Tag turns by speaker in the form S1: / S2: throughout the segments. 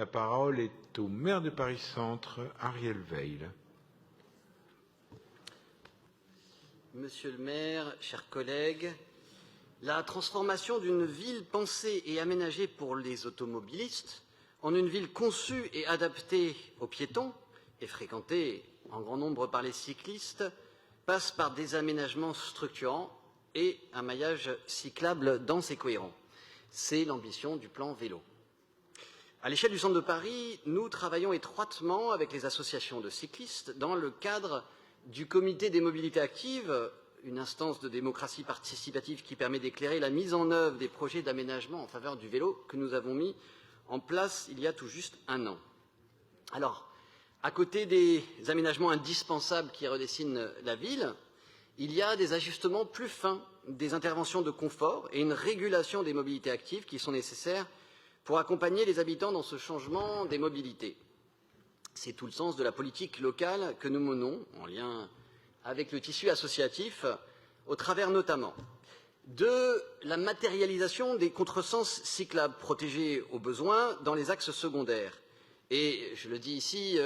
S1: La parole est au maire de Paris-Centre, Ariel Veil.
S2: Monsieur le maire, chers collègues, la transformation d'une ville pensée et aménagée pour les automobilistes en une ville conçue et adaptée aux piétons et fréquentée en grand nombre par les cyclistes passe par des aménagements structurants et un maillage cyclable dense et cohérent. C'est l'ambition du plan vélo. À l'échelle du centre de Paris, nous travaillons étroitement avec les associations de cyclistes dans le cadre du comité des mobilités actives, une instance de démocratie participative qui permet d'éclairer la mise en œuvre des projets d'aménagement en faveur du vélo que nous avons mis en place il y a tout juste un an. Alors, à côté des aménagements indispensables qui redessinent la ville, il y a des ajustements plus fins, des interventions de confort et une régulation des mobilités actives qui sont nécessaires pour accompagner les habitants dans ce changement des mobilités. C'est tout le sens de la politique locale que nous menons, en lien avec le tissu associatif, au travers notamment de la matérialisation des contresens cyclables protégés au besoin dans les axes secondaires. Et je le dis ici,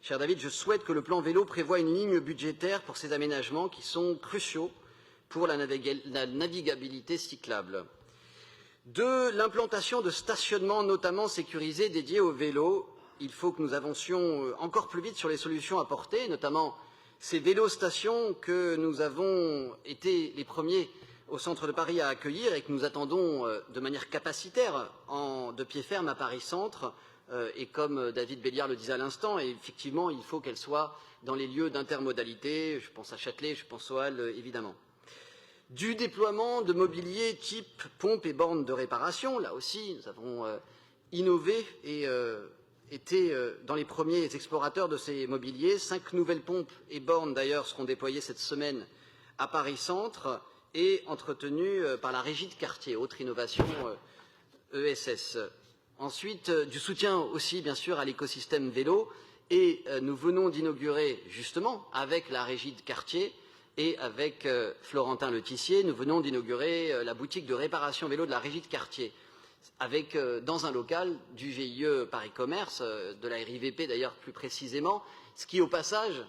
S2: cher David, je souhaite que le plan vélo prévoie une ligne budgétaire pour ces aménagements qui sont cruciaux pour la navigabilité cyclable. De l'implantation de stationnements notamment sécurisés dédiés aux vélos, il faut que nous avancions encore plus vite sur les solutions apportées, notamment ces vélostations que nous avons été les premiers au centre de Paris à accueillir et que nous attendons de manière capacitaire de pied ferme à Paris-Centre. Et comme David Béliard le disait à l'instant, effectivement, il faut qu'elles soient dans les lieux d'intermodalité. Je pense à Châtelet, je pense aux Halles, évidemment. Du déploiement de mobilier type pompe et bornes de réparation, là aussi, nous avons innové et été dans les premiers explorateurs de ces mobiliers. 5 nouvelles pompes et bornes, d'ailleurs, seront déployées cette semaine à Paris-Centre et entretenues par la Régie de quartier, autre innovation ESS. Ensuite, du soutien aussi, bien sûr, à l'écosystème vélo. Et nous venons d'inaugurer, justement, avec la Régie de quartier, et avec Florentin Letissier, nous venons d'inaugurer la boutique de réparation vélo de la Régie de quartier, avec dans un local du GIE Paris Commerce, de la RIVP d'ailleurs plus précisément, ce qui au passage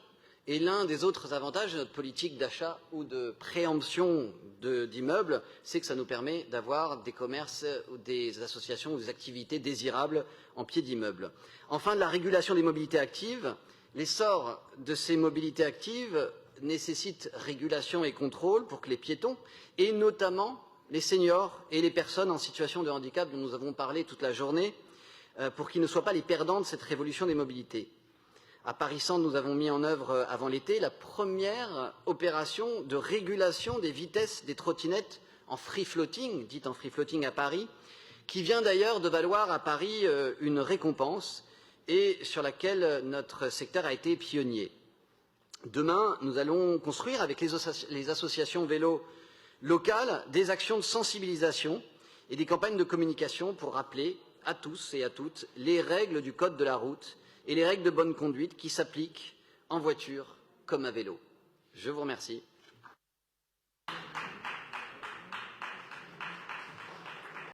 S2: est l'un des autres avantages de notre politique d'achat ou de préemption d'immeubles, c'est que ça nous permet d'avoir des commerces ou des associations ou des activités désirables en pied d'immeuble. Enfin, de la régulation des mobilités actives, l'essor de ces mobilités actives nécessite régulation et contrôle pour que les piétons, et notamment les seniors et les personnes en situation de handicap dont nous avons parlé toute la journée, pour qu'ils ne soient pas les perdants de cette révolution des mobilités. À Paris-Centre, nous avons mis en œuvre avant l'été la première opération de régulation des vitesses des trottinettes en free floating, dite en free floating à Paris, qui vient d'ailleurs de valoir à Paris une récompense et sur laquelle notre secteur a été pionnier. Demain, nous allons construire avec les associations vélo locales des actions de sensibilisation et des campagnes de communication pour rappeler à tous et à toutes les règles du code de la route et les règles de bonne conduite qui s'appliquent en voiture comme à vélo. Je vous remercie.